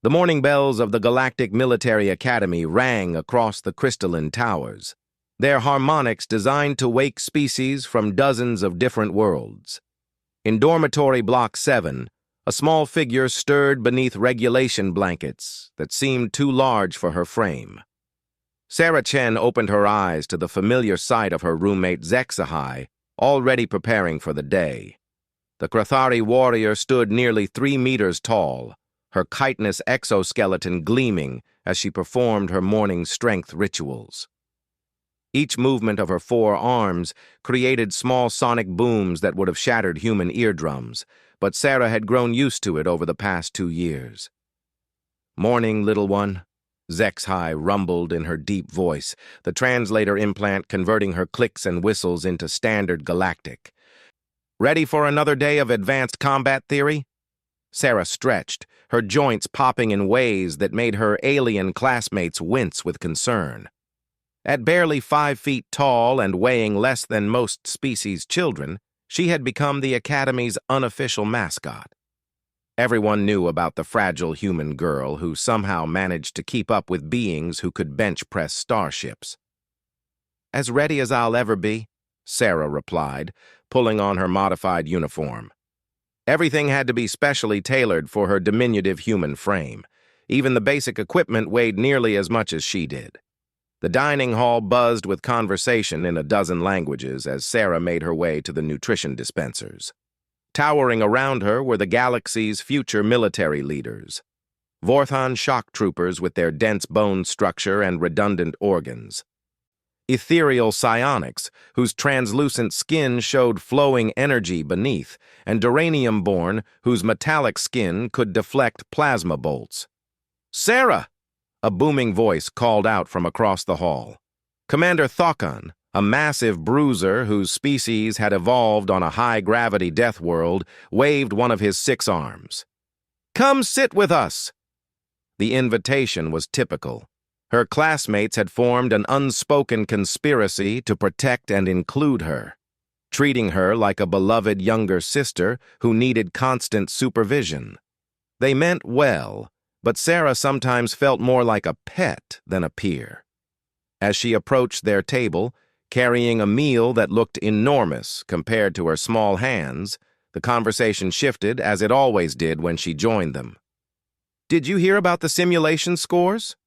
The morning bells of the Galactic Military Academy rang across the crystalline towers, their harmonics designed to wake species from dozens of different worlds. In Dormitory Block 7, a small figure stirred beneath regulation blankets that seemed too large for her frame. Sarah Chen opened her eyes to the familiar sight of her roommate HFY, already preparing for the day. The Krathari warrior stood nearly 3 meters tall, her chitinous exoskeleton gleaming as she performed her morning strength rituals. Each movement of her 4 arms created small sonic booms that would have shattered human eardrums, but Sarah had grown used to it over the past 2 years. "Morning, little one," HFY rumbled in her deep voice, the translator implant converting her clicks and whistles into standard galactic. "Ready for another day of advanced combat theory?" Sarah stretched, her joints popping in ways that made her alien classmates wince with concern. At barely 5 feet tall and weighing less than most species' children, she had become the Academy's unofficial mascot. Everyone knew about the fragile human girl who somehow managed to keep up with beings who could bench-press starships. "As ready as I'll ever be," Sarah replied, pulling on her modified uniform. Everything had to be specially tailored for her diminutive human frame. Even the basic equipment weighed nearly as much as she did. The dining hall buzzed with conversation in a dozen languages as Sarah made her way to the nutrition dispensers. Towering around her were the galaxy's future military leaders, Vorthon shock troopers with their dense bone structure and redundant organs, ethereal psionics whose translucent skin showed flowing energy beneath, and Duranium-born whose metallic skin could deflect plasma bolts. "Sarah!" A booming voice called out from across the hall. Commander Thokon, a massive bruiser whose species had evolved on a high-gravity death world, waved one of his 6 arms. "Come sit with us!" The invitation was typical. Her classmates had formed an unspoken conspiracy to protect and include her, treating her like a beloved younger sister who needed constant supervision. They meant well, but Sarah sometimes felt more like a pet than a peer. As she approached their table, carrying a meal that looked enormous compared to her small hands, the conversation shifted as it always did when she joined them. "Did you hear about the simulation scores?"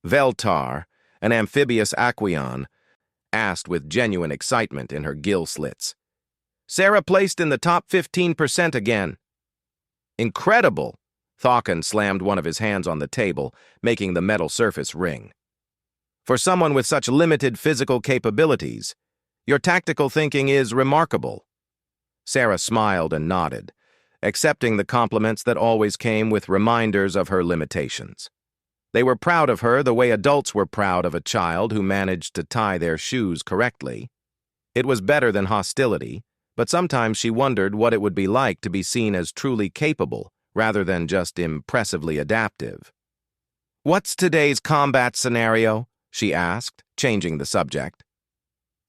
Veltar, an amphibious Aquion, asked with genuine excitement in her gill slits. "Sarah placed in the top 15% again." "Incredible!" Thokon slammed one of his hands on the table, making the metal surface ring. "For someone with such limited physical capabilities, your tactical thinking is remarkable." Sarah smiled and nodded, accepting the compliments that always came with reminders of her limitations. They were proud of her the way adults were proud of a child who managed to tie their shoes correctly. It was better than hostility, but sometimes she wondered what it would be like to be seen as truly capable, rather than just impressively adaptive. "What's today's combat scenario?" she asked, changing the subject.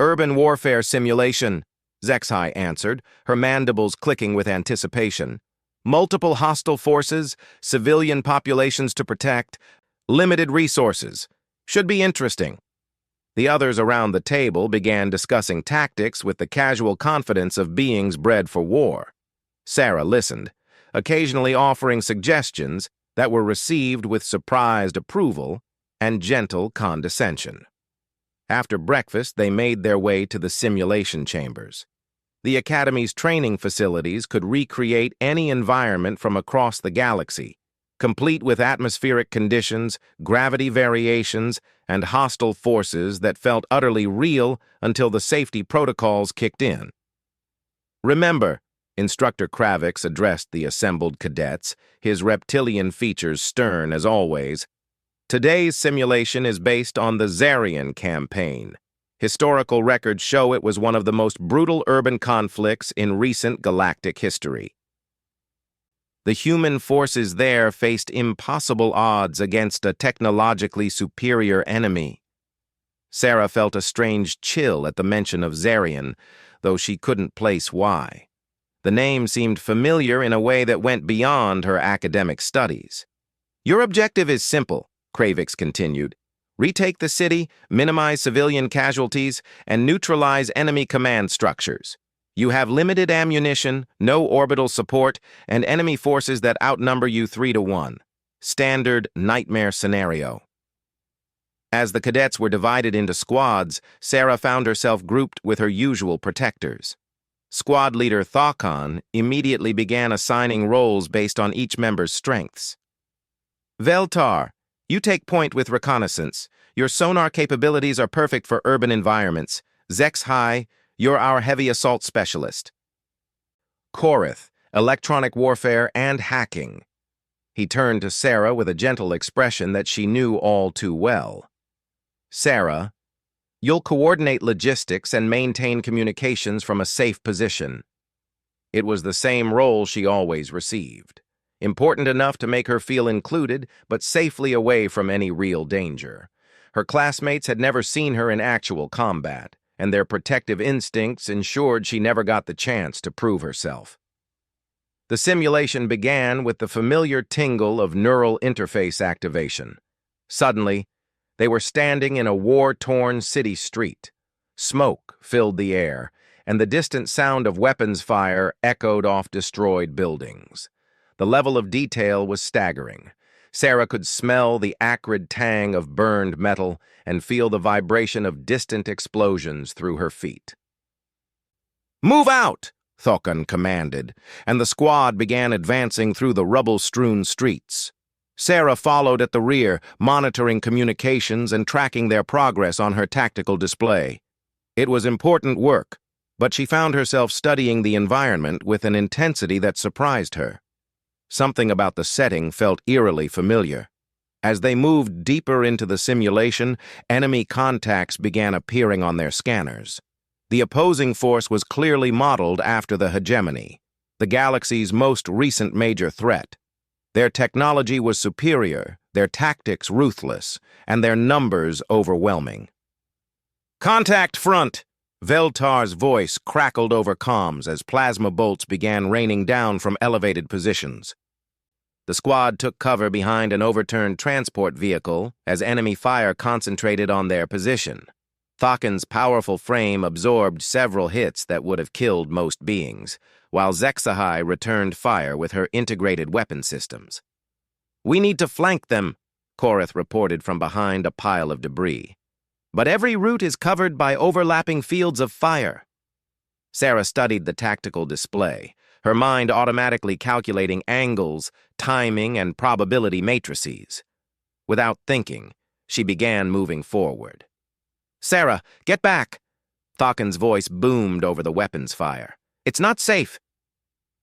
"Urban warfare simulation," HFY answered, her mandibles clicking with anticipation. "Multiple hostile forces, civilian populations to protect, limited resources. Should be interesting." The others around the table began discussing tactics with the casual confidence of beings bred for war. Sarah listened, occasionally offering suggestions that were received with surprised approval and gentle condescension. After breakfast, they made their way to the simulation chambers. The Academy's training facilities could recreate any environment from across the galaxy, complete with atmospheric conditions, gravity variations, and hostile forces that felt utterly real until the safety protocols kicked in. "Remember," Instructor Kravix addressed the assembled cadets, his reptilian features stern as always, "today's simulation is based on the Zarian campaign. Historical records show it was one of the most brutal urban conflicts in recent galactic history. The human forces there faced impossible odds against a technologically superior enemy." Sarah felt a strange chill at the mention of Zarian, though she couldn't place why. The name seemed familiar in a way that went beyond her academic studies. Your objective is simple, Kravix continued. Retake the city, minimize civilian casualties, and neutralize enemy command structures. You have limited ammunition, no orbital support, and enemy forces that outnumber you 3-1. Standard nightmare scenario. As the cadets were divided into squads, Sarah found herself grouped with her usual protectors. Squad leader Thakon immediately began assigning roles based on each member's strengths. Veltar, you take point with reconnaissance. Your sonar capabilities are perfect for urban environments. HFY, you're our heavy assault specialist. Korith, electronic warfare and hacking. He turned to Sarah with a gentle expression that she knew all too well. Sarah, you'll coordinate logistics and maintain communications from a safe position. It was the same role she always received. Important enough to make her feel included, but safely away from any real danger. Her classmates had never seen her in actual combat, and their protective instincts ensured she never got the chance to prove herself. The simulation began with the familiar tingle of neural interface activation. Suddenly, they were standing in a war-torn city street. Smoke filled the air, and the distant sound of weapons fire echoed off destroyed buildings. The level of detail was staggering. Sarah could smell the acrid tang of burned metal and feel the vibration of distant explosions through her feet. "Move out!" Thakon commanded, and the squad began advancing through the rubble-strewn streets. Sarah followed at the rear, monitoring communications and tracking their progress on her tactical display. It was important work, but she found herself studying the environment with an intensity that surprised her. Something about the setting felt eerily familiar. As they moved deeper into the simulation, enemy contacts began appearing on their scanners. The opposing force was clearly modeled after the hegemony, the galaxy's most recent major threat. Their technology was superior, their tactics ruthless, and their numbers overwhelming. "Contact front!" Veltar's voice crackled over comms as plasma bolts began raining down from elevated positions. The squad took cover behind an overturned transport vehicle as enemy fire concentrated on their position. Thakon's powerful frame absorbed several hits that would have killed most beings, while HFY returned fire with her integrated weapon systems. "We need to flank them," Korith reported from behind a pile of debris. "But every route is covered by overlapping fields of fire." Sarah studied the tactical display, her mind automatically calculating angles, timing, and probability matrices. Without thinking, she began moving forward. "Sarah, get back!" Thakon's voice boomed over the weapons fire. "It's not safe."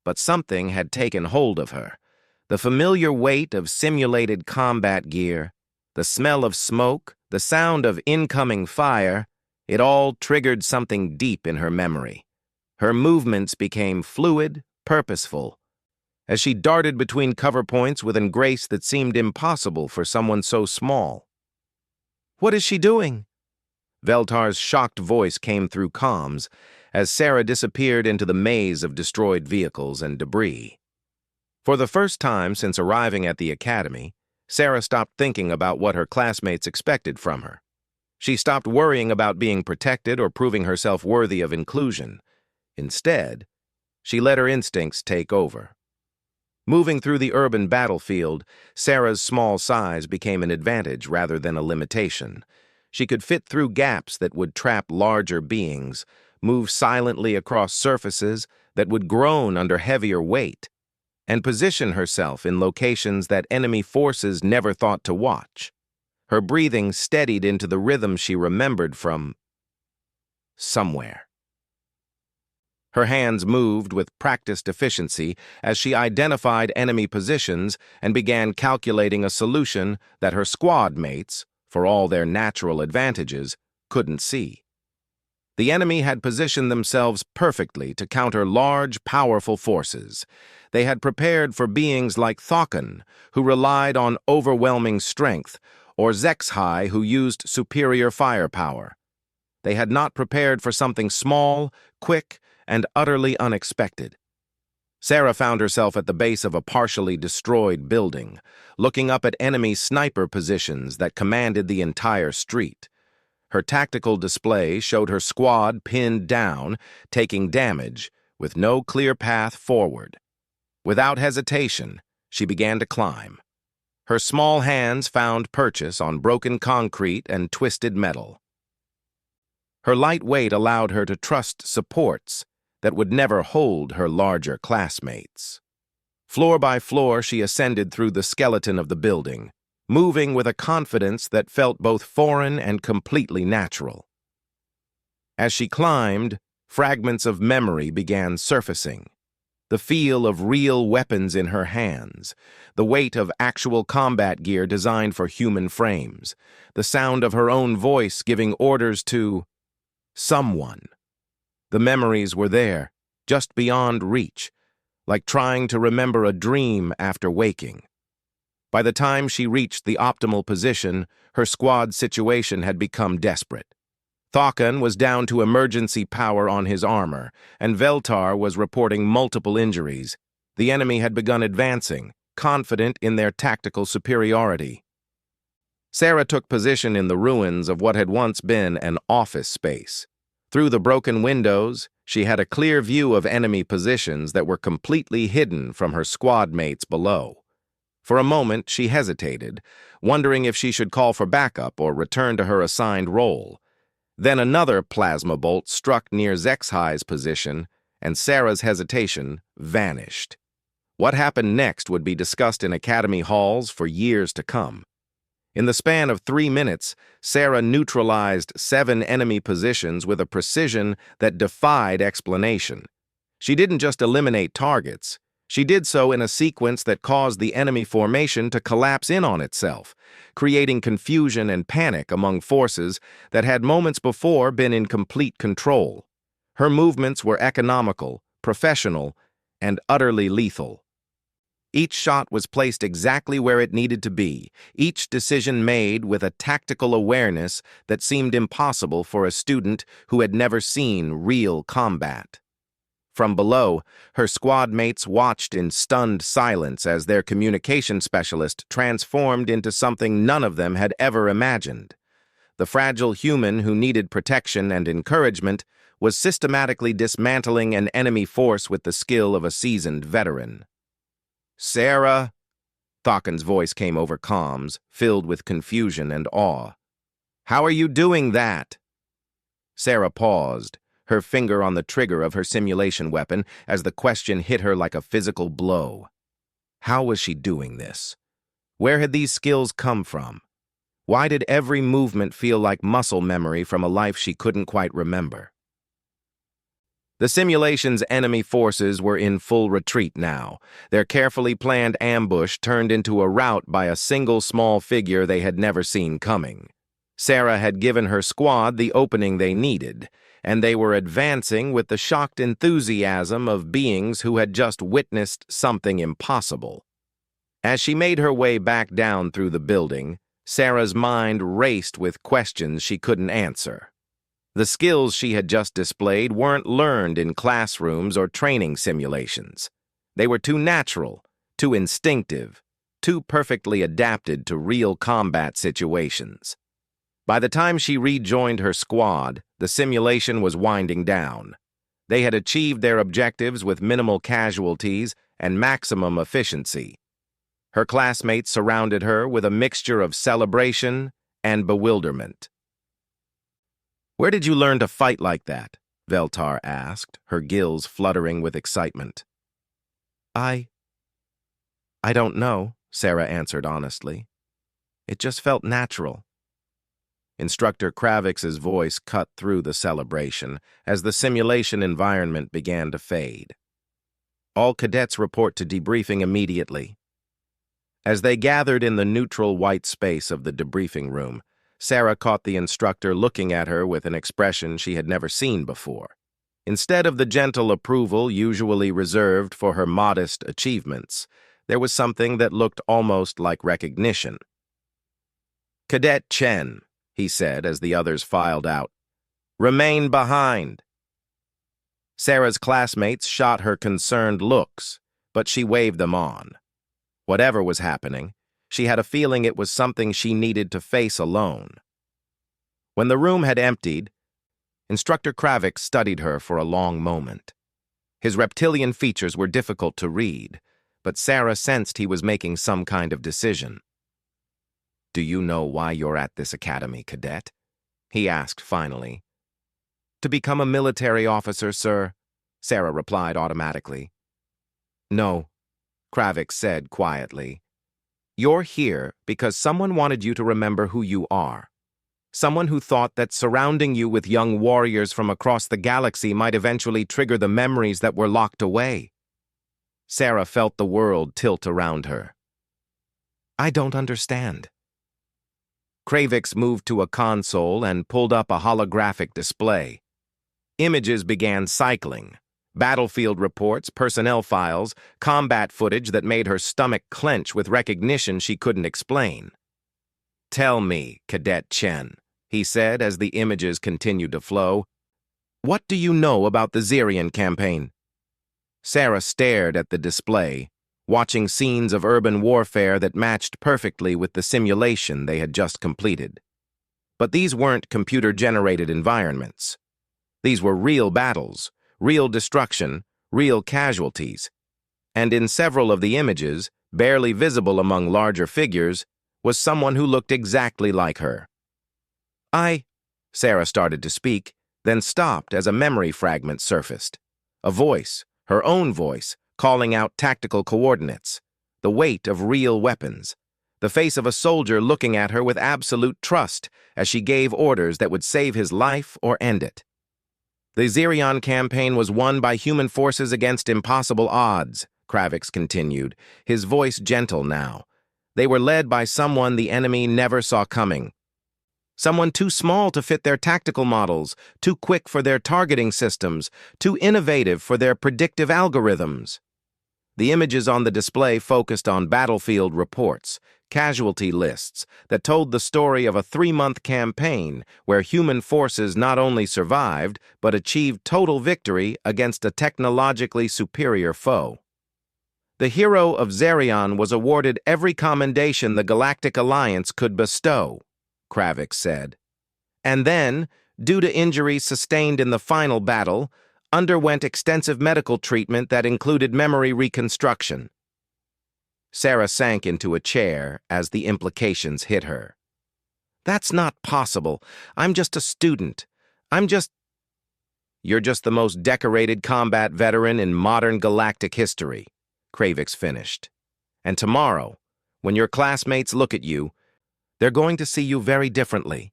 But something had taken hold of her. The familiar weight of simulated combat gear, the smell of smoke, the sound of incoming fire, it all triggered something deep in her memory. Her movements became fluid, purposeful, as she darted between cover points with a grace that seemed impossible for someone so small. "What is she doing?" Veltar's shocked voice came through comms as Sarah disappeared into the maze of destroyed vehicles and debris. For the first time since arriving at the academy, Sarah stopped thinking about what her classmates expected from her. She stopped worrying about being protected or proving herself worthy of inclusion. Instead, she let her instincts take over. Moving through the urban battlefield, Sarah's small size became an advantage rather than a limitation. She could fit through gaps that would trap larger beings, move silently across surfaces that would groan under heavier weight, and position herself in locations that enemy forces never thought to watch. Her breathing steadied into the rhythm she remembered from somewhere. Her hands moved with practiced efficiency as she identified enemy positions and began calculating a solution that her squad mates, for all their natural advantages, couldn't see. The enemy had positioned themselves perfectly to counter large, powerful forces. They had prepared for beings like Thakon, who relied on overwhelming strength, or HFY, who used superior firepower. They had not prepared for something small, quick, and utterly unexpected. Sarah found herself at the base of a partially destroyed building, looking up at enemy sniper positions that commanded the entire street. Her tactical display showed her squad pinned down, taking damage, with no clear path forward. Without hesitation, she began to climb. Her small hands found purchase on broken concrete and twisted metal. Her light weight allowed her to trust supports that would never hold her larger classmates. Floor by floor, she ascended through the skeleton of the building, moving with a confidence that felt both foreign and completely natural. As she climbed, fragments of memory began surfacing. The feel of real weapons in her hands, the weight of actual combat gear designed for human frames, the sound of her own voice giving orders to someone. The memories were there, just beyond reach, like trying to remember a dream after waking. By the time she reached the optimal position, her squad's situation had become desperate. Thakhan was down to emergency power on his armor, and Veltar was reporting multiple injuries. The enemy had begun advancing, confident in their tactical superiority. Sarah took position in the ruins of what had once been an office space. Through the broken windows, she had a clear view of enemy positions that were completely hidden from her squad mates below. For a moment, she hesitated, wondering if she should call for backup or return to her assigned role. Then another plasma bolt struck near Zexhi's position, and Sarah's hesitation vanished. What happened next would be discussed in academy halls for years to come. In the span of 3 minutes, Sarah neutralized 7 enemy positions with a precision that defied explanation. She didn't just eliminate targets. She did so in a sequence that caused the enemy formation to collapse in on itself, creating confusion and panic among forces that had moments before been in complete control. Her movements were economical, professional, and utterly lethal. Each shot was placed exactly where it needed to be, each decision made with a tactical awareness that seemed impossible for a student who had never seen real combat. From below, her squad mates watched in stunned silence as their communication specialist transformed into something none of them had ever imagined. The fragile human who needed protection and encouragement was systematically dismantling an enemy force with the skill of a seasoned veteran. "Sarah," Thakhan's voice came over comms, filled with confusion and awe. "How are you doing that?" Sarah paused, her finger on the trigger of her simulation weapon as the question hit her like a physical blow. How was she doing this? Where had these skills come from? Why did every movement feel like muscle memory from a life she couldn't quite remember? The simulation's enemy forces were in full retreat now, their carefully planned ambush turned into a rout by a single small figure they had never seen coming. Sarah had given her squad the opening they needed, and they were advancing with the shocked enthusiasm of beings who had just witnessed something impossible. As she made her way back down through the building, Sarah's mind raced with questions she couldn't answer. The skills she had just displayed weren't learned in classrooms or training simulations. They were too natural, too instinctive, too perfectly adapted to real combat situations. By the time she rejoined her squad, the simulation was winding down. They had achieved their objectives with minimal casualties and maximum efficiency. Her classmates surrounded her with a mixture of celebration and bewilderment. "Where did you learn to fight like that?" Veltar asked, her gills fluttering with excitement. I don't know," Sarah answered honestly. "It just felt natural." Instructor Kravik's voice cut through the celebration as the simulation environment began to fade. "All cadets report to debriefing immediately." As they gathered in the neutral white space of the debriefing room, Sarah caught the instructor looking at her with an expression she had never seen before. Instead of the gentle approval usually reserved for her modest achievements, there was something that looked almost like recognition. "Cadet Chen," he said as the others filed out, "remain behind." Sarah's classmates shot her concerned looks, but she waved them on. Whatever was happening, she had a feeling it was something she needed to face alone. When the room had emptied, Instructor Kravik studied her for a long moment. His reptilian features were difficult to read, but Sarah sensed he was making some kind of decision. "Do you know why you're at this academy, cadet?" he asked finally. "To become a military officer, sir," Sarah replied automatically. "No," Kravik said quietly. "You're here because someone wanted you to remember who you are. Someone who thought that surrounding you with young warriors from across the galaxy might eventually trigger the memories that were locked away." Sarah felt the world tilt around her. "I don't understand." Kravix moved to a console and pulled up a holographic display. Images began cycling. Battlefield reports, personnel files, combat footage that made her stomach clench with recognition she couldn't explain. "Tell me, Cadet Chen," he said as the images continued to flow, "what do you know about the Zerion campaign?" Sarah stared at the display, watching scenes of urban warfare that matched perfectly with the simulation they had just completed. But these weren't computer-generated environments. These were real battles, real destruction, real casualties. And in several of the images, barely visible among larger figures, was someone who looked exactly like her. Sarah started to speak, then stopped as a memory fragment surfaced. A voice, her own voice, calling out tactical coordinates, the weight of real weapons, the face of a soldier looking at her with absolute trust as she gave orders that would save his life or end it. "The Zerion campaign was won by human forces against impossible odds," Kravix continued, his voice gentle now. "They were led by someone the enemy never saw coming. Someone too small to fit their tactical models, too quick for their targeting systems, too innovative for their predictive algorithms." The images on the display focused on battlefield reports, casualty lists that told the story of a 3-month campaign where human forces not only survived, but achieved total victory against a technologically superior foe. "The hero of Zerion was awarded every commendation the Galactic Alliance could bestow," Kravik said. "And then, due to injuries sustained in the final battle, underwent extensive medical treatment that included memory reconstruction." Sarah sank into a chair as the implications hit her. "That's not possible. I'm just a student. You're just the most decorated combat veteran in modern galactic history," Kravix finished. "And tomorrow, when your classmates look at you, they're going to see you very differently."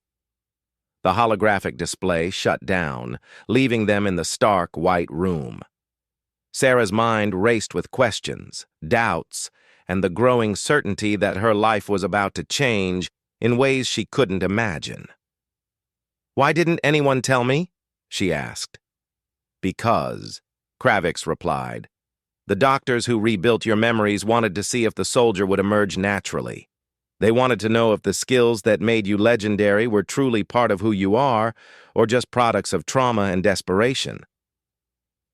The holographic display shut down, leaving them in the stark white room. Sarah's mind raced with questions, doubts, and the growing certainty that her life was about to change in ways she couldn't imagine. "Why didn't anyone tell me?" she asked. "Because," Kravix replied, "the doctors who rebuilt your memories wanted to see if the soldier would emerge naturally. They wanted to know if the skills that made you legendary were truly part of who you are, or just products of trauma and desperation."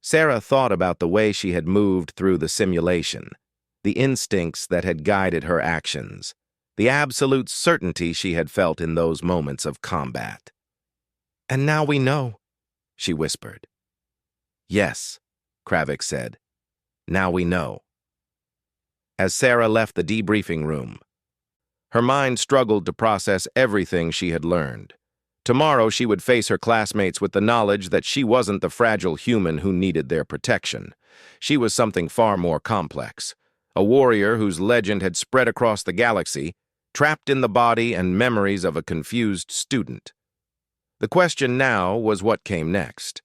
Sarah thought about the way she had moved through the simulation, the instincts that had guided her actions, the absolute certainty she had felt in those moments of combat. "And now we know," she whispered. "Yes," Kravik said. "Now we know." As Sarah left the debriefing room, her mind struggled to process everything she had learned. Tomorrow she would face her classmates with the knowledge that she wasn't the fragile human who needed their protection. She was something far more complex, a warrior whose legend had spread across the galaxy, trapped in the body and memories of a confused student. The question now was what came next.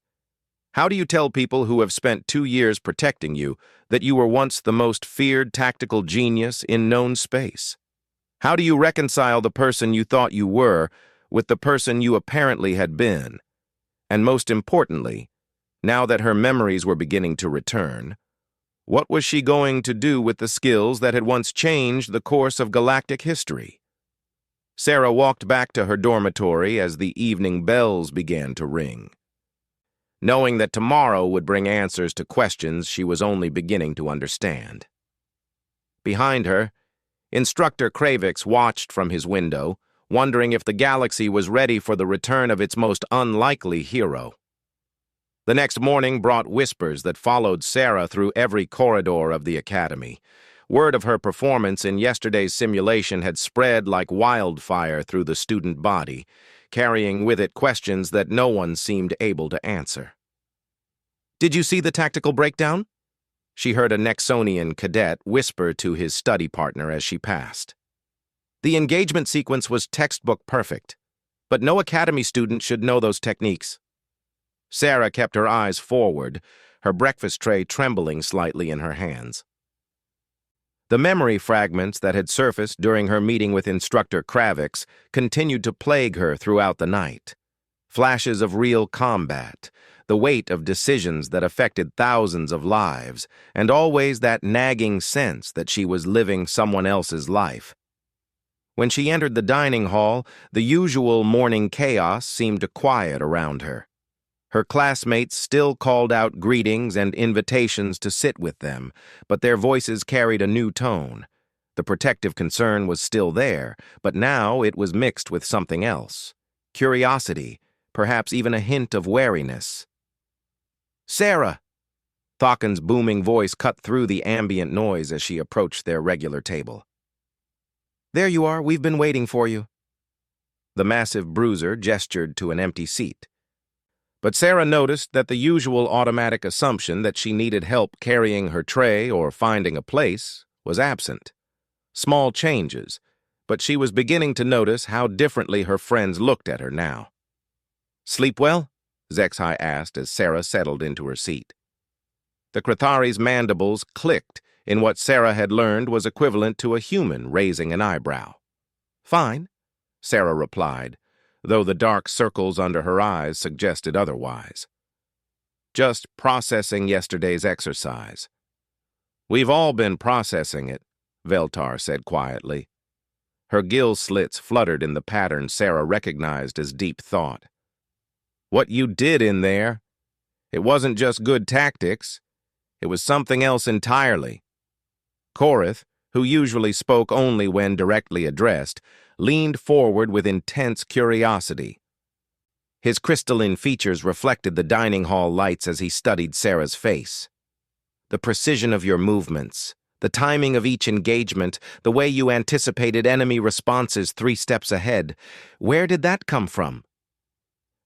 How do you tell people who have spent 2 years protecting you that you were once the most feared tactical genius in known space? How do you reconcile the person you thought you were with the person you apparently had been? And most importantly, now that her memories were beginning to return, what was she going to do with the skills that had once changed the course of galactic history? Sarah walked back to her dormitory as the evening bells began to ring. knowing that tomorrow would bring answers to questions she was only beginning to understand. Behind her, Instructor Kravix watched from his window, wondering if the galaxy was ready for the return of its most unlikely hero. The next morning brought whispers that followed Sarah through every corridor of the academy. Word of her performance in yesterday's simulation had spread like wildfire through the student body, carrying with it questions that no one seemed able to answer. "Did you see the tactical breakdown?" She heard a Nexonian cadet whisper to his study partner as she passed. "The engagement sequence was textbook perfect, but no academy student should know those techniques." Sarah kept her eyes forward, her breakfast tray trembling slightly in her hands. The memory fragments that had surfaced during her meeting with Instructor Kravix continued to plague her throughout the night. Flashes of real combat, the weight of decisions that affected thousands of lives, and always that nagging sense that she was living someone else's life. When she entered the dining hall, the usual morning chaos seemed to quiet around her. Her classmates still called out greetings and invitations to sit with them, but their voices carried a new tone. The protective concern was still there, but now it was mixed with something else. Curiosity, perhaps even a hint of wariness. "Sarah!" Thawken's booming voice cut through the ambient noise as she approached their regular table. "There you are, we've been waiting for you." The massive bruiser gestured to an empty seat. But Sarah noticed that the usual automatic assumption that she needed help carrying her tray or finding a place was absent. Small changes, but she was beginning to notice how differently her friends looked at her now. "Sleep well?" Zexhai asked as Sarah settled into her seat. The Krithari's mandibles clicked in what Sarah had learned was equivalent to a human raising an eyebrow. "Fine," Sarah replied, though the dark circles under her eyes suggested otherwise. "Just processing yesterday's exercise." "We've all been processing it," Veltar said quietly. Her gill slits fluttered in the pattern Sarah recognized as deep thought. "What you did in there, it wasn't just good tactics. It was something else entirely." Korith, who usually spoke only when directly addressed, leaned forward with intense curiosity. His crystalline features reflected the dining hall lights as he studied Sarah's face. "The precision of your movements, the timing of each engagement, the way you anticipated enemy responses 3 steps ahead. Where did that come from?"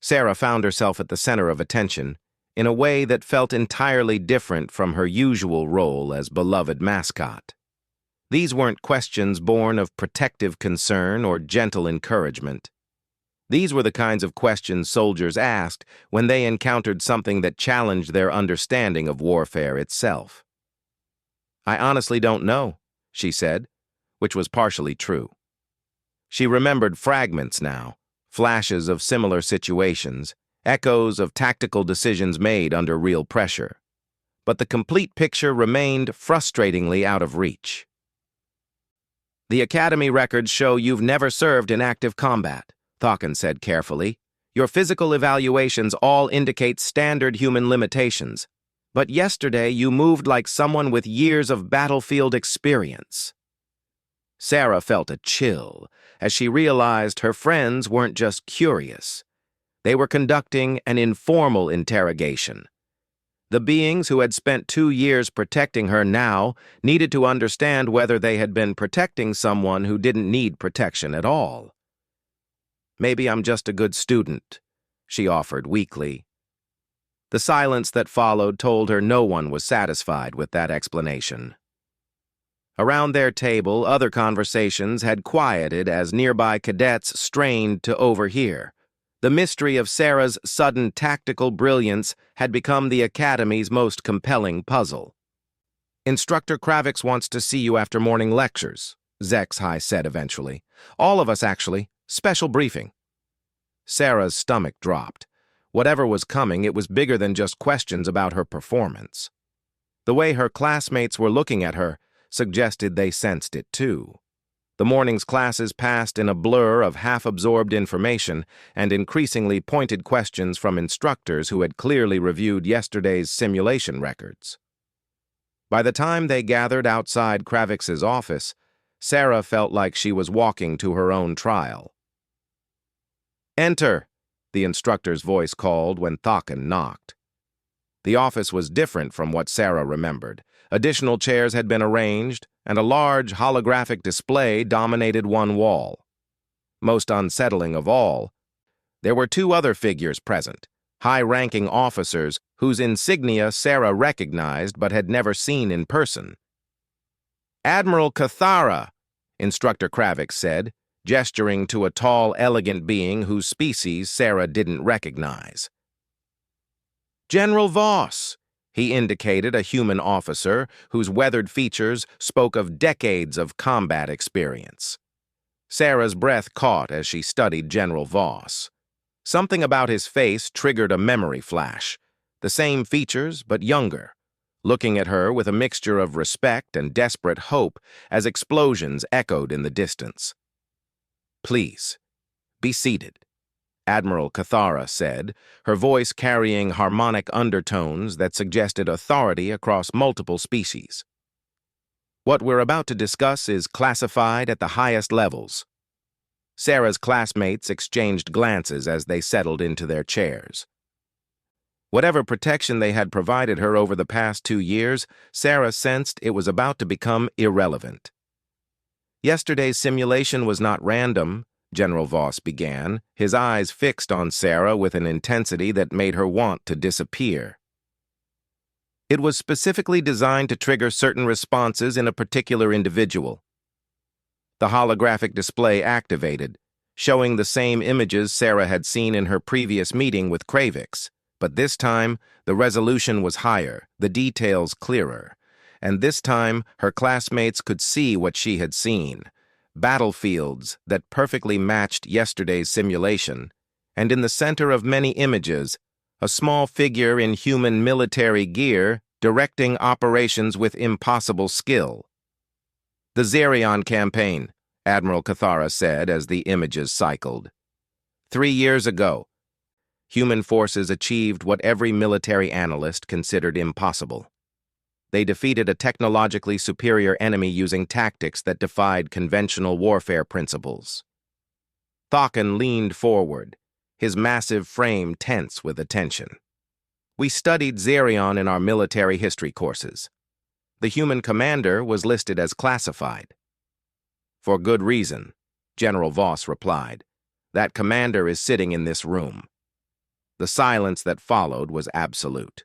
Sarah found herself at the center of attention, in a way that felt entirely different from her usual role as beloved mascot. These weren't questions born of protective concern or gentle encouragement. These were the kinds of questions soldiers asked when they encountered something that challenged their understanding of warfare itself. "I honestly don't know," she said, which was partially true. She remembered fragments now, flashes of similar situations, echoes of tactical decisions made under real pressure. But the complete picture remained frustratingly out of reach. "The Academy records show you've never served in active combat," Thawken said carefully. "Your physical evaluations all indicate standard human limitations. But yesterday you moved like someone with years of battlefield experience." Sarah felt a chill as she realized her friends weren't just curious. They were conducting an informal interrogation. The beings who had spent 2 years protecting her now needed to understand whether they had been protecting someone who didn't need protection at all. "Maybe I'm just a good student," she offered weakly. The silence that followed told her no one was satisfied with that explanation. Around their table, other conversations had quieted as nearby cadets strained to overhear. The mystery of Sarah's sudden tactical brilliance had become the Academy's most compelling puzzle. "Instructor Kravix wants to see you after morning lectures," Zexhai said eventually. "All of us, actually. Special briefing." Sarah's stomach dropped. Whatever was coming, it was bigger than just questions about her performance. The way her classmates were looking at her suggested they sensed it too. The morning's classes passed in a blur of half-absorbed information and increasingly pointed questions from instructors who had clearly reviewed yesterday's simulation records. By the time they gathered outside Kravitz's office, Sarah felt like she was walking to her own trial. "Enter," the instructor's voice called when Thokken knocked. The office was different from what Sarah remembered. Additional chairs had been arranged, and a large holographic display dominated one wall. Most unsettling of all, there were two other figures present, high-ranking officers whose insignia Sarah recognized but had never seen in person. "Admiral Cathara," Instructor Kravitz said, gesturing to a tall, elegant being whose species Sarah didn't recognize. "General Voss," he indicated a human officer whose weathered features spoke of decades of combat experience. Sarah's breath caught as she studied General Voss. Something about his face triggered a memory flash. The same features, but younger, looking at her with a mixture of respect and desperate hope as explosions echoed in the distance. "Please, be seated," Admiral Cathara said, her voice carrying harmonic undertones that suggested authority across multiple species. "What we're about to discuss is classified at the highest levels." Sarah's classmates exchanged glances as they settled into their chairs. Whatever protection they had provided her over the past 2 years, Sarah sensed it was about to become irrelevant. "Yesterday's simulation was not random," General Voss began, his eyes fixed on Sarah with an intensity that made her want to disappear. "It was specifically designed to trigger certain responses in a particular individual." The holographic display activated, showing the same images Sarah had seen in her previous meeting with Kravitz, but this time the resolution was higher, the details clearer, and this time her classmates could see what she had seen. Battlefields that perfectly matched yesterday's simulation, and in the center of many images, a small figure in human military gear directing operations with impossible skill. "The Xerion campaign," Admiral Cathara said as the images cycled. 3 years ago, human forces achieved what every military analyst considered impossible. They defeated a technologically superior enemy using tactics that defied conventional warfare principles. Thokken leaned forward, his massive frame tense with attention. "We studied Xerion in our military history courses. The human commander was listed as classified." "For good reason," General Voss replied. "That commander is sitting in this room." The silence that followed was absolute.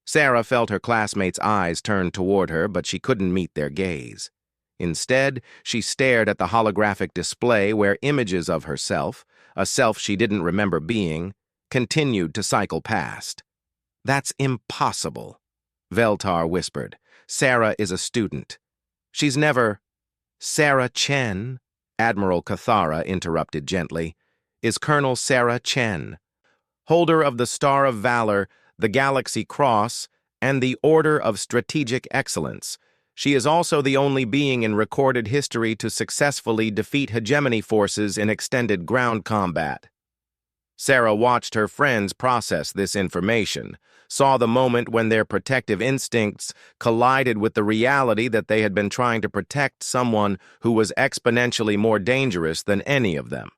Sarah felt her classmates' eyes turn toward her, but she couldn't meet their gaze. Instead, she stared at the holographic display where images of herself, a self she didn't remember being, continued to cycle past. "That's impossible," Veltar whispered. "Sarah is a student. She's never—" "Sarah Chen," Admiral Cathara interrupted gently, "is Colonel Sarah Chen, holder of the Star of Valor, the Galaxy Cross, and the Order of Strategic Excellence. She is also the only being in recorded history to successfully defeat hegemony forces in extended ground combat." Sarah watched her friends process this information, saw the moment when their protective instincts collided with the reality that they had been trying to protect someone who was exponentially more dangerous than any of them.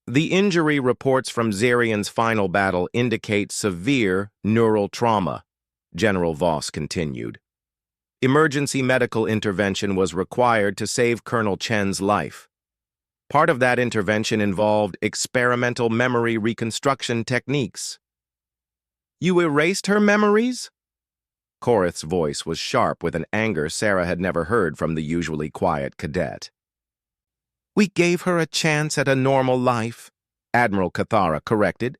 "The injury reports from Xerion's final battle indicate severe neural trauma," General Voss continued. "Emergency medical intervention was required to save Colonel Chen's life. Part of that intervention involved experimental memory reconstruction techniques." "You erased her memories?" Korith's voice was sharp with an anger Sarah had never heard from the usually quiet cadet. "We gave her a chance at a normal life," Admiral Cathara corrected.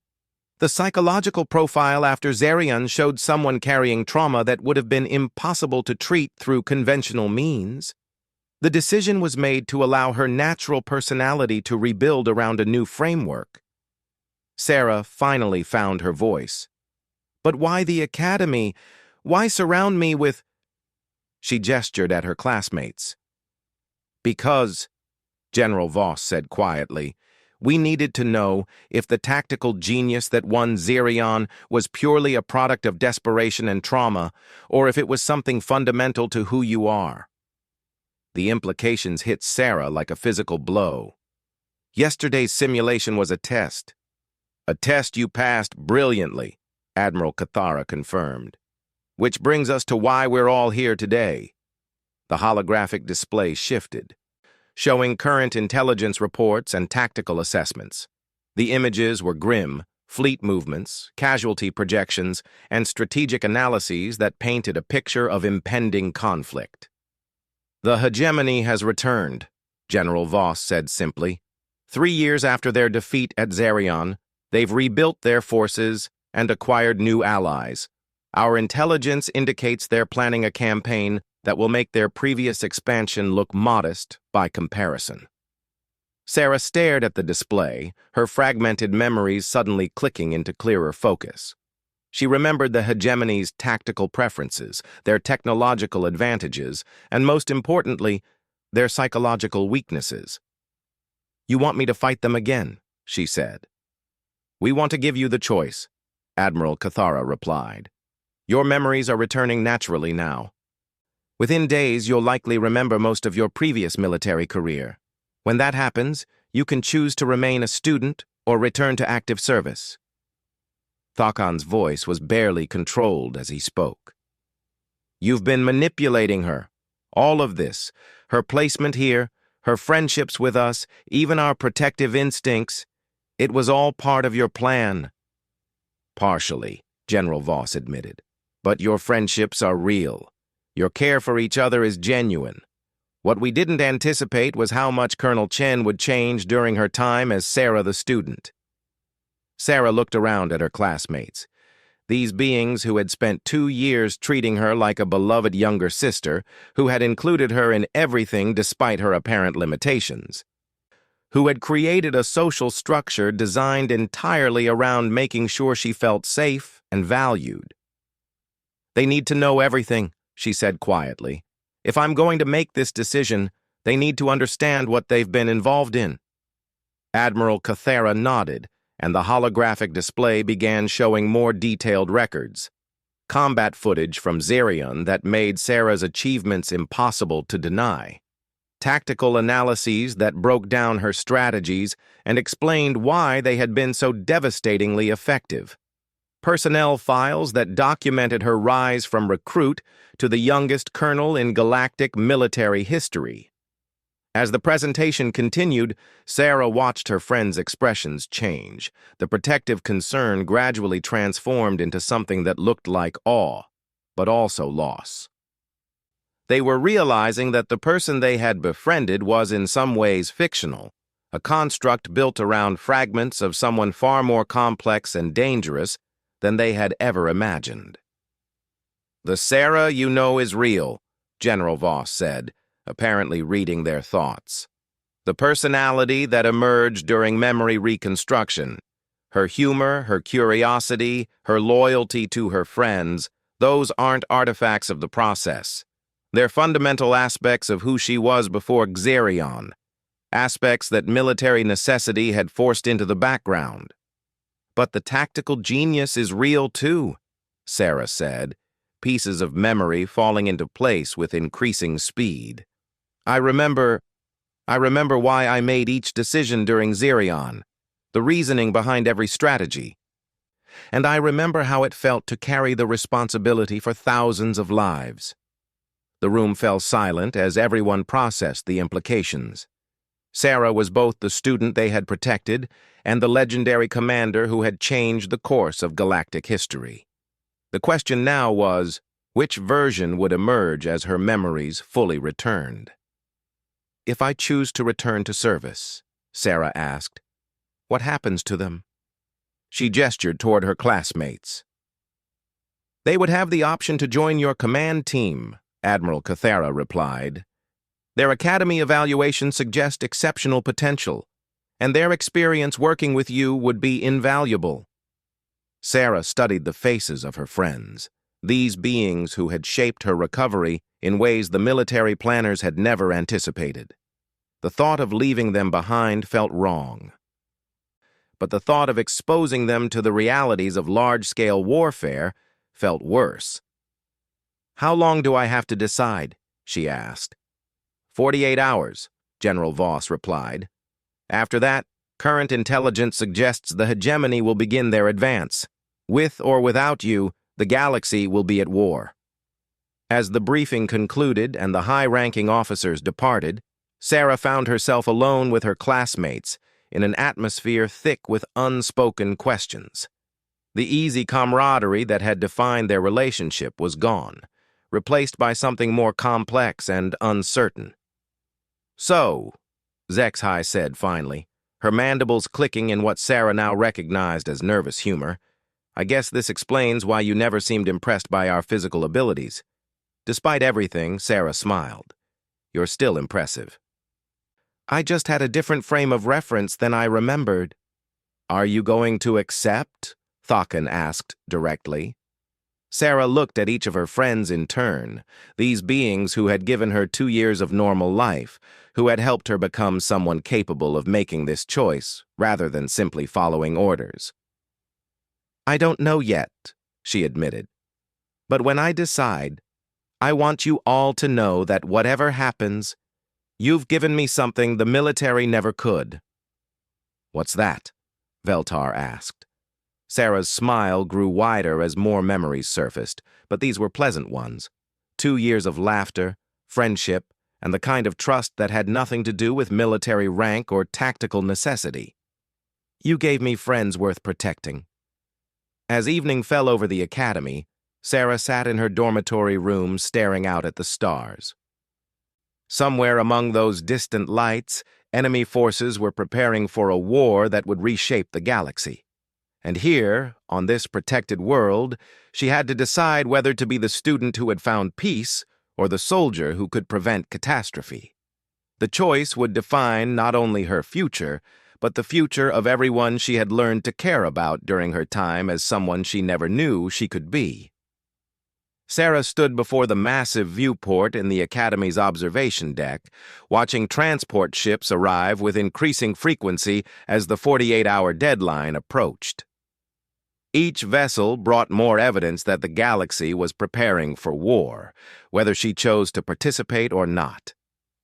"The psychological profile after Xerion showed someone carrying trauma that would have been impossible to treat through conventional means. The decision was made to allow her natural personality to rebuild around a new framework." Sarah finally found her voice. "But why the academy? Why surround me with—" She gestured at her classmates. "Because," General Voss said quietly. We needed to know if the tactical genius that won Xerion was purely a product of desperation and trauma, or if it was something fundamental to who you are. The implications hit Sarah like a physical blow. Yesterday's simulation was a test. A test you passed brilliantly, Admiral Cathara confirmed. Which brings us to why we're all here today. The holographic display shifted, showing current intelligence reports and tactical assessments. The images were grim, fleet movements, casualty projections, and strategic analyses that painted a picture of impending conflict. The hegemony has returned, General Voss said simply. 3 years after their defeat at Xerion, they've rebuilt their forces and acquired new allies. Our intelligence indicates they're planning a campaign that will make their previous expansion look modest by comparison. Sarah stared at the display, her fragmented memories suddenly clicking into clearer focus. She remembered the hegemony's tactical preferences, their technological advantages, and most importantly, their psychological weaknesses. You want me to fight them again, she said. We want to give you the choice, Admiral Cathara replied. Your memories are returning naturally now. Within days, you'll likely remember most of your previous military career. When that happens, you can choose to remain a student or return to active service. Thakan's voice was barely controlled as he spoke. You've been manipulating her. All of this, her placement here, her friendships with us, even our protective instincts, it was all part of your plan. Partially, General Voss admitted. But your friendships are real. Your care for each other is genuine. What we didn't anticipate was how much Colonel Chen would change during her time as Sarah the student. Sarah looked around at her classmates. These beings who had spent 2 years treating her like a beloved younger sister, who had included her in everything despite her apparent limitations, who had created a social structure designed entirely around making sure she felt safe and valued. They need to know everything, she said quietly. If I'm going to make this decision, they need to understand what they've been involved in. Admiral Cathara nodded, and the holographic display began showing more detailed records. Combat footage from Xerion that made Sarah's achievements impossible to deny. Tactical analyses that broke down her strategies and explained why they had been so devastatingly effective. Personnel files that documented her rise from recruit to the youngest colonel in galactic military history. As the presentation continued, Sarah watched her friend's expressions change. The protective concern gradually transformed into something that looked like awe, but also loss. They were realizing that the person they had befriended was in some ways fictional, a construct built around fragments of someone far more complex and dangerous than they had ever imagined. The Sarah you know is real, General Voss said, apparently reading their thoughts. The personality that emerged during memory reconstruction, her humor, her curiosity, her loyalty to her friends, those aren't artifacts of the process. They're fundamental aspects of who she was before Xerion, aspects that military necessity had forced into the background. But the tactical genius is real too, Sarah said, pieces of memory falling into place with increasing speed. I remember why I made each decision during Xerion, the reasoning behind every strategy. And I remember how it felt to carry the responsibility for thousands of lives. The room fell silent as everyone processed the implications. Sarah was both the student they had protected and the legendary commander who had changed the course of galactic history. The question now was, which version would emerge as her memories fully returned? If I choose to return to service, Sarah asked, what happens to them? She gestured toward her classmates. They would have the option to join your command team, Admiral Cathara replied. Their academy evaluations suggest exceptional potential, and their experience working with you would be invaluable. Sarah studied the faces of her friends, these beings who had shaped her recovery in ways the military planners had never anticipated. The thought of leaving them behind felt wrong. But the thought of exposing them to the realities of large-scale warfare felt worse. "How long do I have to decide?" she asked. 48 hours, General Voss replied. "After that, current intelligence suggests the hegemony will begin their advance. With or without you, the galaxy will be at war." As the briefing concluded and the high-ranking officers departed, Sarah found herself alone with her classmates in an atmosphere thick with unspoken questions. The easy camaraderie that had defined their relationship was gone, replaced by something more complex and uncertain. "So," HFY said finally, her mandibles clicking in what Sarah now recognized as nervous humor, "I guess this explains why you never seemed impressed by our physical abilities." Despite everything, Sarah smiled. "You're still impressive." "I just had a different frame of reference than I remembered." "Are you going to accept?" Thakin asked directly. Sarah looked at each of her friends in turn, these beings who had given her 2 years of normal life, who had helped her become someone capable of making this choice, rather than simply following orders. "I don't know yet," she admitted. "But when I decide, I want you all to know that whatever happens, you've given me something the military never could." "What's that?" Veltar asked. Sarah's smile grew wider as more memories surfaced, but these were pleasant ones. 2 years of laughter, friendship, and the kind of trust that had nothing to do with military rank or tactical necessity. "You gave me friends worth protecting." As evening fell over the academy, Sarah sat in her dormitory room staring out at the stars. Somewhere among those distant lights, enemy forces were preparing for a war that would reshape the galaxy. And here, on this protected world, she had to decide whether to be the student who had found peace or the soldier who could prevent catastrophe. The choice would define not only her future, but the future of everyone she had learned to care about during her time as someone she never knew she could be. Sarah stood before the massive viewport in the Academy's observation deck, watching transport ships arrive with increasing frequency as the 48-hour deadline approached. Each vessel brought more evidence that the galaxy was preparing for war, whether she chose to participate or not.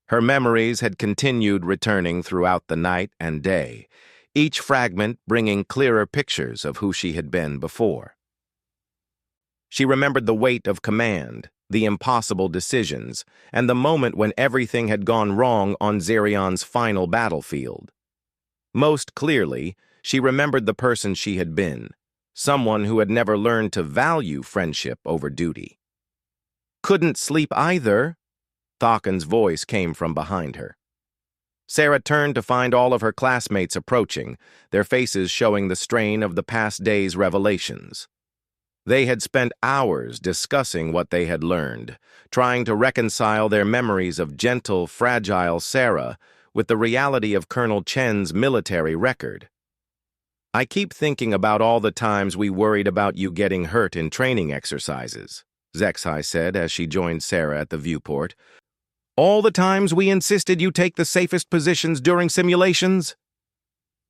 Her memories had continued returning throughout the night and day, each fragment bringing clearer pictures of who she had been before. She remembered the weight of command, the impossible decisions, and the moment when everything had gone wrong on Zerion's final battlefield. Most clearly, she remembered the person she had been, someone who had never learned to value friendship over duty. "Couldn't sleep either," Thakin's voice came from behind her. Sarah turned to find all of her classmates approaching, their faces showing the strain of the past day's revelations. They had spent hours discussing what they had learned, trying to reconcile their memories of gentle, fragile Sarah with the reality of Colonel Chen's military record. "I keep thinking about all the times we worried about you getting hurt in training exercises," HFY said as she joined Sarah at the viewport. "All the times we insisted you take the safest positions during simulations.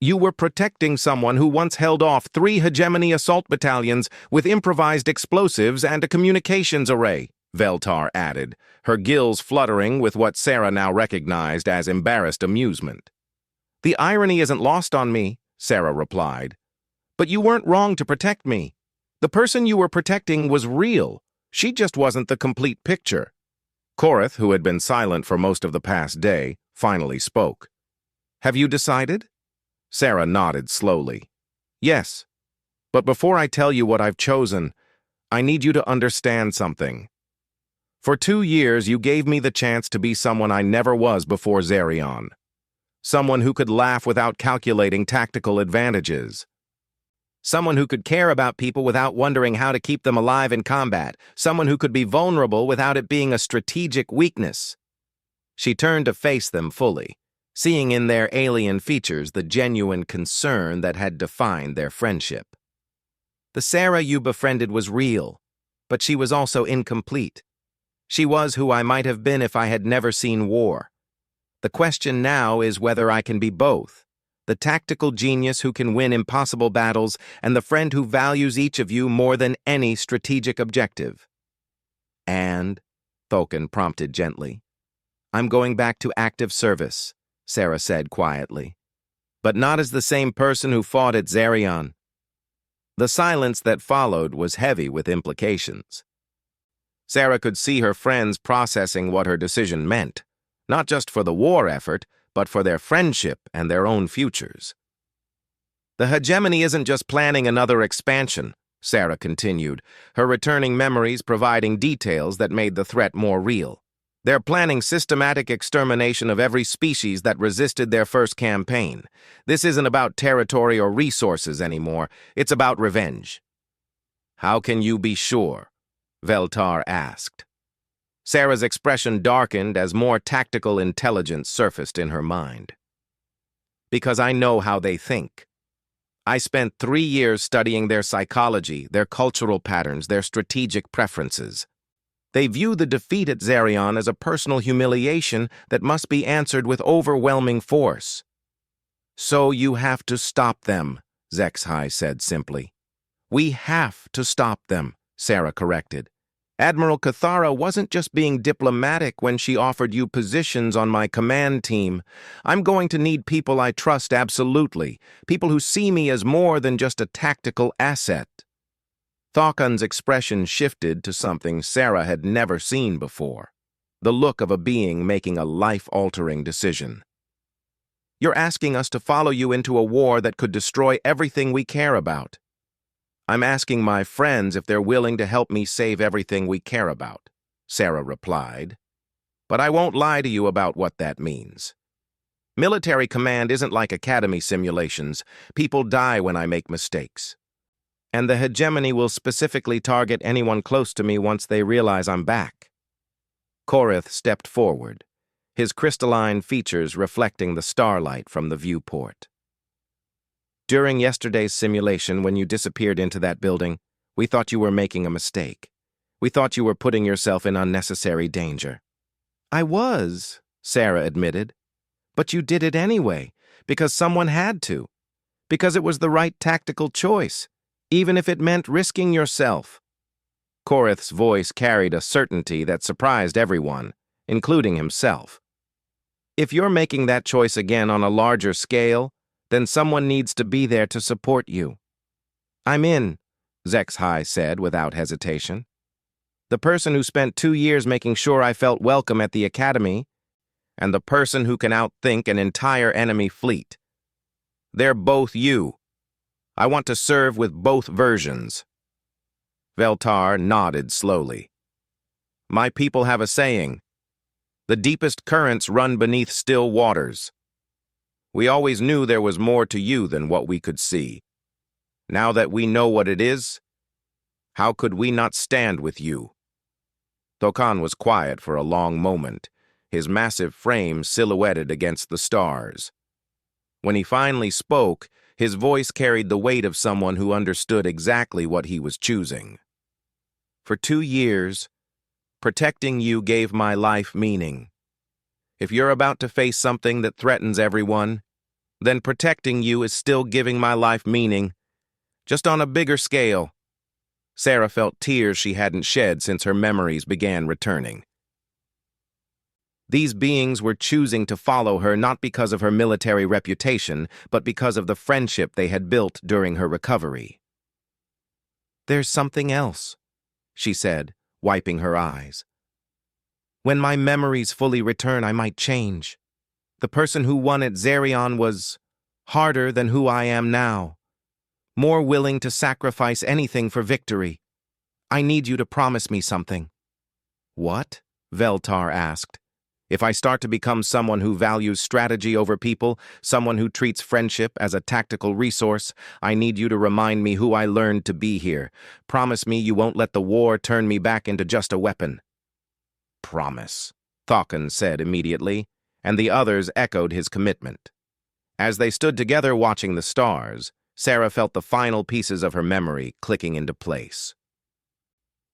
You were protecting someone who once held off 3 hegemony assault battalions with improvised explosives and a communications array," Veltar added, her gills fluttering with what Sarah now recognized as embarrassed amusement. "The irony isn't lost on me," Sarah replied. "But you weren't wrong to protect me. The person you were protecting was real. She just wasn't the complete picture." Korith, who had been silent for most of the past day, finally spoke. "Have you decided?" Sarah nodded slowly. "Yes. But before I tell you what I've chosen, I need you to understand something. For 2 years, you gave me the chance to be someone I never was before Zerion. Someone who could laugh without calculating tactical advantages. Someone who could care about people without wondering how to keep them alive in combat. Someone who could be vulnerable without it being a strategic weakness." She turned to face them fully, seeing in their alien features the genuine concern that had defined their friendship. "The Sarah you befriended was real, but she was also incomplete. She was who I might have been if I had never seen war. The question now is whether I can be both. The tactical genius who can win impossible battles, and the friend who values each of you more than any strategic objective. And, Thokin prompted gently. I'm going back to active service, Sarah said quietly. But not as the same person who fought at Zarion. The silence that followed was heavy with implications. Sarah could see her friends processing what her decision meant, not just for the war effort, but for their friendship and their own futures. The hegemony isn't just planning another expansion, Sarah continued, her returning memories providing details that made the threat more real. They're planning systematic extermination of every species that resisted their first campaign. This isn't about territory or resources anymore, it's about revenge. How can you be sure? Veltar asked. Sarah's expression darkened as more tactical intelligence surfaced in her mind. Because I know how they think. I spent 3 years studying their psychology, their cultural patterns, their strategic preferences. They view the defeat at Zarion as a personal humiliation that must be answered with overwhelming force. So you have to stop them, Zexhai said simply. We have to stop them, Sarah corrected. Admiral Cathara wasn't just being diplomatic when she offered you positions on my command team. I'm going to need people I trust absolutely, people who see me as more than just a tactical asset. Thokin's expression shifted to something Sarah had never seen before, the look of a being making a life-altering decision. You're asking us to follow you into a war that could destroy everything we care about. I'm asking my friends if they're willing to help me save everything we care about, Sarah replied. But I won't lie to you about what that means. Military command isn't like academy simulations. People die when I make mistakes. And the hegemony will specifically target anyone close to me once they realize I'm back. Korith stepped forward, his crystalline features reflecting the starlight from the viewport. During yesterday's simulation, when you disappeared into that building, we thought you were making a mistake. We thought you were putting yourself in unnecessary danger. I was, Sarah admitted. But you did it anyway, because someone had to. Because it was the right tactical choice, even if it meant risking yourself. Korith's voice carried a certainty that surprised everyone, including himself. If you're making that choice again on a larger scale, then someone needs to be there to support you. I'm in, Zexhai said without hesitation. The person who spent 2 years making sure I felt welcome at the academy, and the person who can outthink an entire enemy fleet. They're both you. I want to serve with both versions. Veltar nodded slowly. My people have a saying, the deepest currents run beneath still waters. We always knew there was more to you than what we could see. Now that we know what it is, how could we not stand with you? Thokin was quiet for a long moment, his massive frame silhouetted against the stars. When he finally spoke, his voice carried the weight of someone who understood exactly what he was choosing. For 2 years, protecting you gave my life meaning. If you're about to face something that threatens everyone, then protecting you is still giving my life meaning, just on a bigger scale. Sarah felt tears she hadn't shed since her memories began returning. These beings were choosing to follow her not because of her military reputation, but because of the friendship they had built during her recovery. There's something else, she said, wiping her eyes. When my memories fully return, I might change. The person who won at Zarion was harder than who I am now, more willing to sacrifice anything for victory. I need you to promise me something. What? Veltar asked. If I start to become someone who values strategy over people, someone who treats friendship as a tactical resource, I need you to remind me who I learned to be here. Promise me you won't let the war turn me back into just a weapon. Promise, Thokin said immediately, and the others echoed his commitment. As they stood together watching the stars, Sarah felt the final pieces of her memory clicking into place.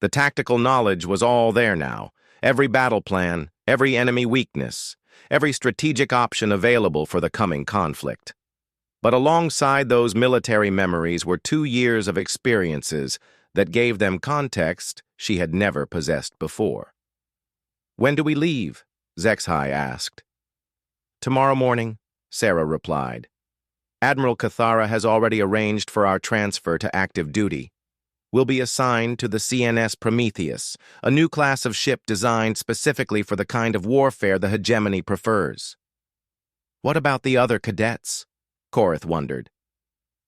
The tactical knowledge was all there now, every battle plan, every enemy weakness. every strategic option available for the coming conflict. But alongside those military memories were 2 years of experiences that gave them context she had never possessed before. "When do we leave?" Zexhai asked. "Tomorrow morning," Sarah replied. "Admiral Cathara has already arranged for our transfer to active duty. We'll be assigned to the CNS Prometheus, a new class of ship designed specifically for the kind of warfare the hegemony prefers." "What about the other cadets?" Korith wondered.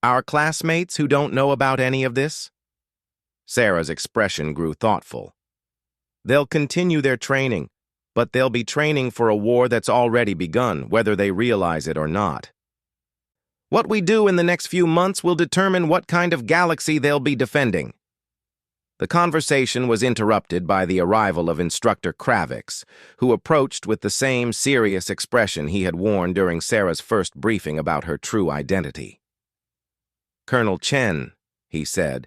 "Our classmates who don't know about any of this?" Sarah's expression grew thoughtful. "They'll continue their training, but they'll be training for a war that's already begun, whether they realize it or not. What we do in the next few months will determine what kind of galaxy they'll be defending." The conversation was interrupted by the arrival of Instructor Kravix, who approached with the same serious expression he had worn during Sarah's first briefing about her true identity. "Colonel Chen," he said,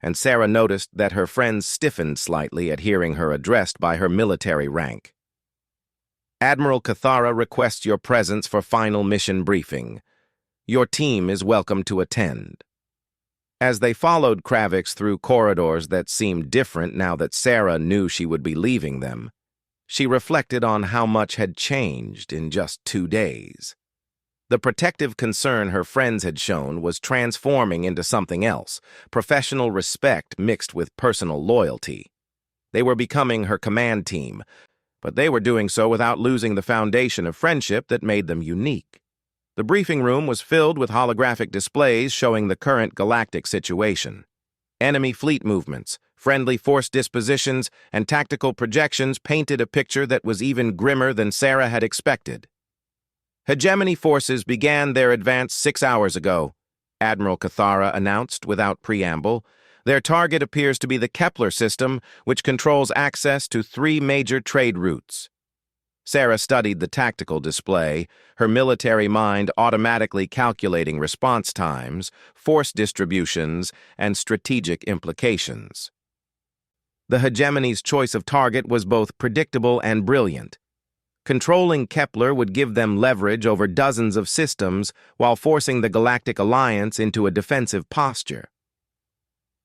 and Sarah noticed that her friends stiffened slightly at hearing her addressed by her military rank. "Admiral Cathara requests your presence for final mission briefing. Your team is welcome to attend." As they followed Kravix through corridors that seemed different now that Sarah knew she would be leaving them, she reflected on how much had changed in just 2 days. The protective concern her friends had shown was transforming into something else, professional respect mixed with personal loyalty. They were becoming her command team, but they were doing so without losing the foundation of friendship that made them unique. The briefing room was filled with holographic displays showing the current galactic situation. Enemy fleet movements, friendly force dispositions, and tactical projections painted a picture that was even grimmer than Sarah had expected. "Hegemony forces began their advance 6 hours ago," Admiral Cathara announced without preamble. "Their target appears to be the Kepler system, which controls access to 3 major trade routes." Sarah studied the tactical display, her military mind automatically calculating response times, force distributions, and strategic implications. The hegemony's choice of target was both predictable and brilliant. Controlling Kepler would give them leverage over dozens of systems while forcing the Galactic Alliance into a defensive posture.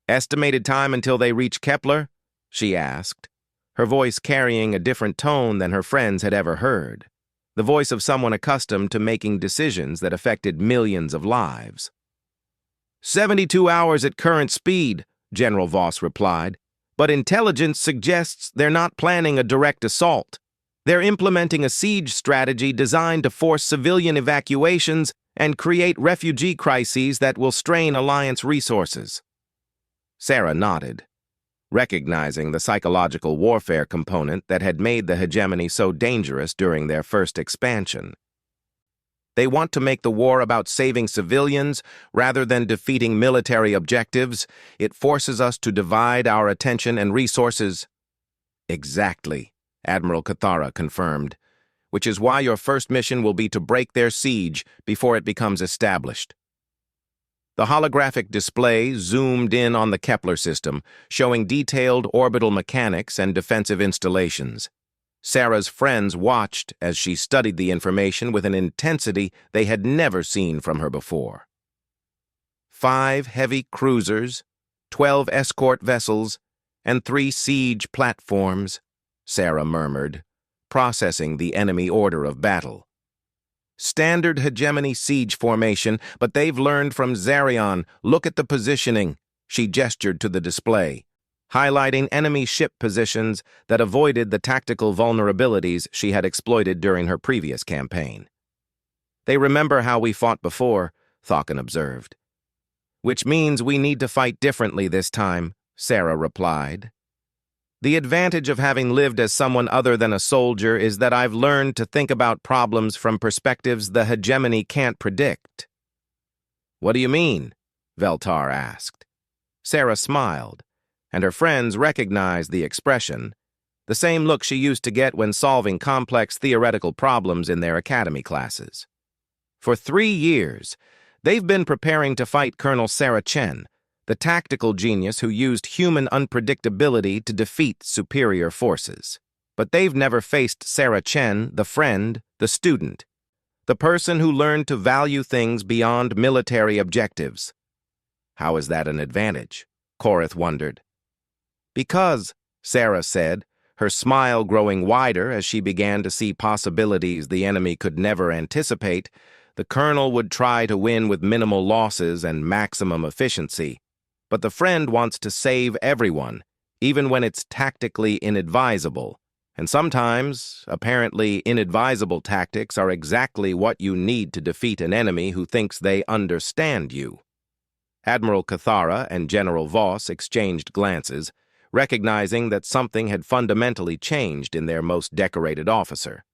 "Estimated time until they reach Kepler?" she asked, her voice carrying a different tone than her friends had ever heard, the voice of someone accustomed to making decisions that affected millions of lives. 72 hours at current speed," General Voss replied, "but intelligence suggests they're not planning a direct assault. They're implementing a siege strategy designed to force civilian evacuations and create refugee crises that will strain Alliance resources." Sarah nodded, recognizing the psychological warfare component that had made the hegemony so dangerous during their first expansion. "They want to make the war about saving civilians rather than defeating military objectives. It forces us to divide our attention and resources." "Exactly," Admiral Cathara confirmed, "which is why your first mission will be to break their siege before it becomes established." The holographic display zoomed in on the Kepler system, showing detailed orbital mechanics and defensive installations. Sarah's friends watched as she studied the information with an intensity they had never seen from her before. 5 heavy cruisers, 12 escort vessels, and 3 siege platforms, Sarah murmured, processing the enemy order of battle. "Standard hegemony siege formation, but they've learned from Zarion. Look at the positioning," she gestured to the display, highlighting enemy ship positions that avoided the tactical vulnerabilities she had exploited during her previous campaign. "They remember how we fought before," Thawken observed. "Which means we need to fight differently this time," Sarah replied. "The advantage of having lived as someone other than a soldier is that I've learned to think about problems from perspectives the hegemony can't predict." "What do you mean?" Veltar asked. Sarah smiled, and her friends recognized the expression, the same look she used to get when solving complex theoretical problems in their academy classes. For 3 years, they've been preparing to fight Colonel Sarah Chen, the tactical genius who used human unpredictability to defeat superior forces. But they've never faced Sarah Chen, the friend, the student, the person who learned to value things beyond military objectives. How is that an advantage? Korith wondered. Because, Sarah said, her smile growing wider as she began to see possibilities the enemy could never anticipate, the colonel would try to win with minimal losses and maximum efficiency. But the friend wants to save everyone, even when it's tactically inadvisable. And sometimes, apparently inadvisable tactics are exactly what you need to defeat an enemy who thinks they understand you. Admiral Cathara and General Voss exchanged glances, recognizing that something had fundamentally changed in their most decorated officer.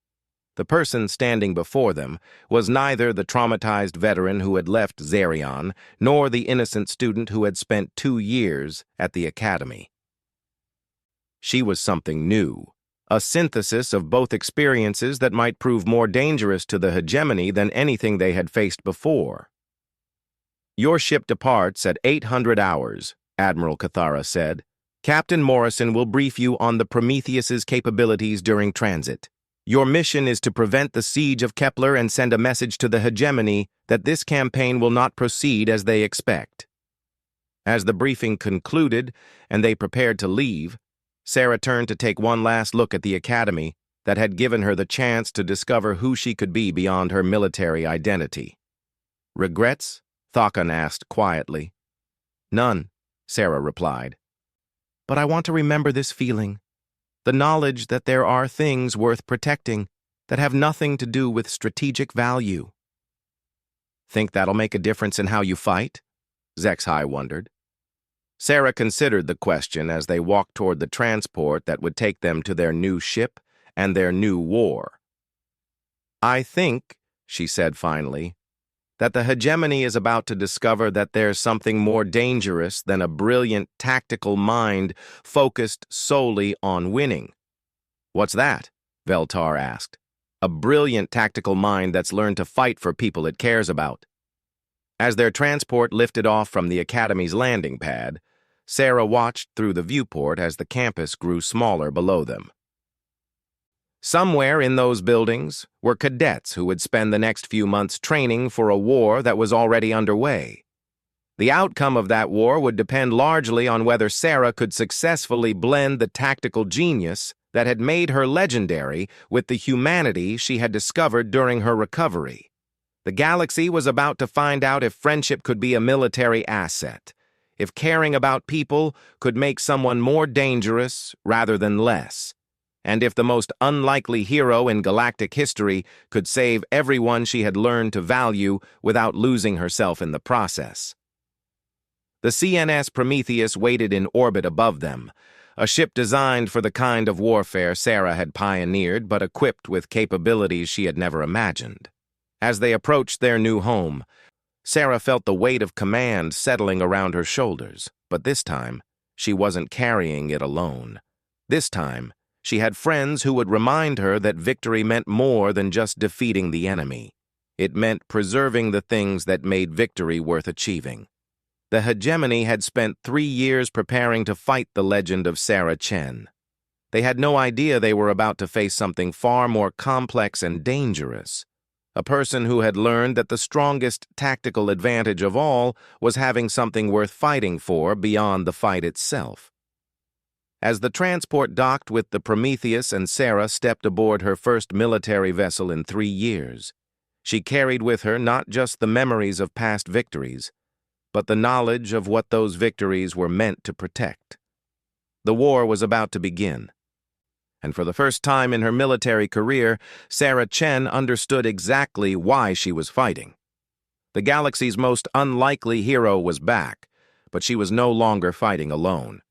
The person standing before them was neither the traumatized veteran who had left Zerion, nor the innocent student who had spent 2 years at the academy. She was something new, a synthesis of both experiences that might prove more dangerous to the hegemony than anything they had faced before. "Your ship departs at 800 hours, Admiral Cathara said. Captain Morrison will brief you on the Prometheus's capabilities during transit. Your mission is to prevent the siege of Kepler and send a message to the hegemony that this campaign will not proceed as they expect." As the briefing concluded and they prepared to leave, Sarah turned to take one last look at the academy that had given her the chance to discover who she could be beyond her military identity. "Regrets?" Thakon asked quietly. "None," Sarah replied. "But I want to remember this feeling. The knowledge that there are things worth protecting that have nothing to do with strategic value." "Think that'll make a difference in how you fight?" Zexhai wondered. Sarah considered the question as they walked toward the transport that would take them to their new ship and their new war. "I think," she said finally, "that the hegemony is about to discover that there's something more dangerous than a brilliant tactical mind focused solely on winning." "What's that?" Veltar asked. "A brilliant tactical mind that's learned to fight for people it cares about." As their transport lifted off from the Academy's landing pad, Sarah watched through the viewport as the campus grew smaller below them. Somewhere in those buildings were cadets who would spend the next few months training for a war that was already underway. The outcome of that war would depend largely on whether Sarah could successfully blend the tactical genius that had made her legendary with the humanity she had discovered during her recovery. The galaxy was about to find out if friendship could be a military asset, if caring about people could make someone more dangerous rather than less, and if the most unlikely hero in galactic history could save everyone she had learned to value without losing herself in the process. The CNS Prometheus waited in orbit above them, a ship designed for the kind of warfare Sarah had pioneered but equipped with capabilities she had never imagined. As they approached their new home, Sarah felt the weight of command settling around her shoulders, but this time, she wasn't carrying it alone. This time, she had friends who would remind her that victory meant more than just defeating the enemy. It meant preserving the things that made victory worth achieving. The hegemony had spent 3 years preparing to fight the legend of Sarah Chen. They had no idea they were about to face something far more complex and dangerous. A person who had learned that the strongest tactical advantage of all was having something worth fighting for beyond the fight itself. As the transport docked with the Prometheus and Sarah stepped aboard her first military vessel in 3 years, she carried with her not just the memories of past victories, but the knowledge of what those victories were meant to protect. The war was about to begin. And for the first time in her military career, Sarah Chen understood exactly why she was fighting. The galaxy's most unlikely hero was back, but she was no longer fighting alone.